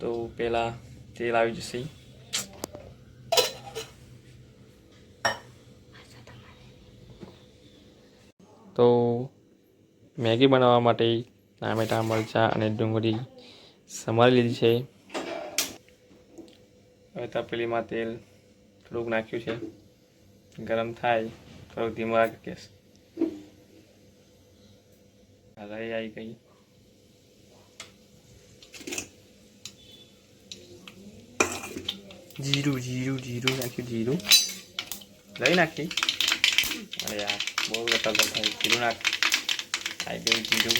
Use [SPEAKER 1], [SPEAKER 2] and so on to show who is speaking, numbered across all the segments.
[SPEAKER 1] તો પહેલાં તેલ આવી જશે. તો મેગી બનાવવા માટે ટામેટાં, મરચાં અને ડુંગળી સમારી લીધી છે. હવે તપેલીમાં તેલ થોડુંક નાખ્યું છે. ગરમ થાય થોડુંક ધીમો રાખી ગેસ. રાઈ આવી ગઈ. જીરું નાખ્યું. લઈ નાખી. અરે યાર બહુ લતા થાય. જીરું નાખ. આવી ગયું જીરું.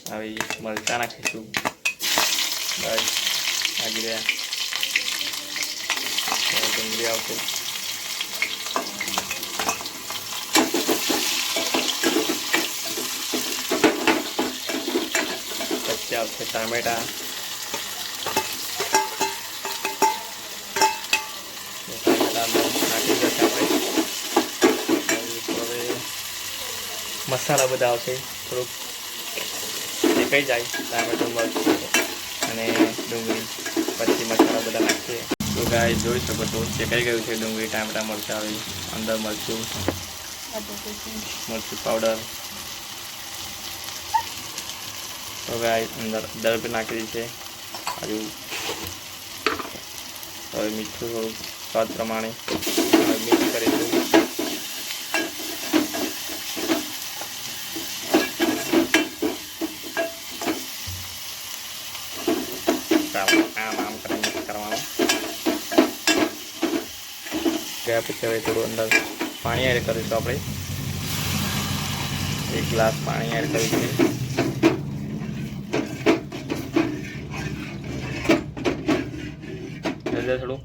[SPEAKER 1] હવે મરચાં નાખીશું. બસ આવી રહ્યા. ડુંગળી આવશે. પછી આવશે ટામેટા. નાખી જશે આપણે. હવે મસાલા બધા આવશે. થોડુંક શેકાઈ જાય ટામેટું, મરચું અને ડુંગળી. પછી મસાલા બધા નાખીએ. તો ગાય જોઈ શકો છો શેકાઈ ગયું છે. ડુંગળી, ટામેટા, મરચાં આવી અંદર. મરચું પાવડર. તો ગાય અંદર દળપ નાખી દીધી છે. હજુ હવે મીઠું થોડું સ્વાદ પ્રમાણે મિક્સ કરીશું. આમ કરીને મિક્સ કરવાનું. ગયા પછી હવે થોડું અંદર પાણી એડ કરીશું. આપણે 1 ગ્લાસ પાણી એડ કરીશું. થોડું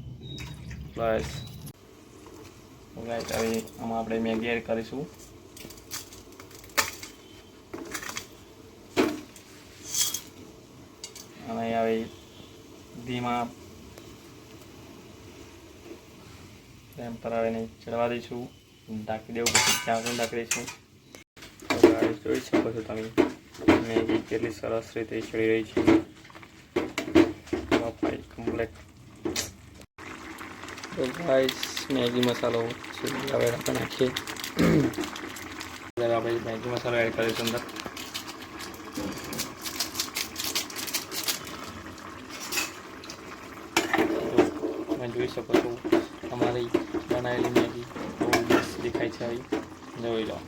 [SPEAKER 1] બસ. હવે આમાં આપણે મેગી એડ કરીશું. અને હવે ધીમા ફ્લેમ પર આવીને ચડવા દઈશું. ઢાંકી દેવું. પછી ત્યાં પણ ઢાંકી દઈશું. તો ગાઈસ જોઈ શકો છો તમે મેગી કેટલી સરસ રીતે ચડી રહી છે. કમ્પ્લીટ. તો ગાઈસ મેગી મસાલો છે હવે આપણે નાખીએ. આપણે મેગી મસાલો એડ કરીશું અંદર. તમે જોઈ શકો છો અમારી બનાવેલી મેગી બહુ મસ્ત દેખાય છે. જોઈ લો.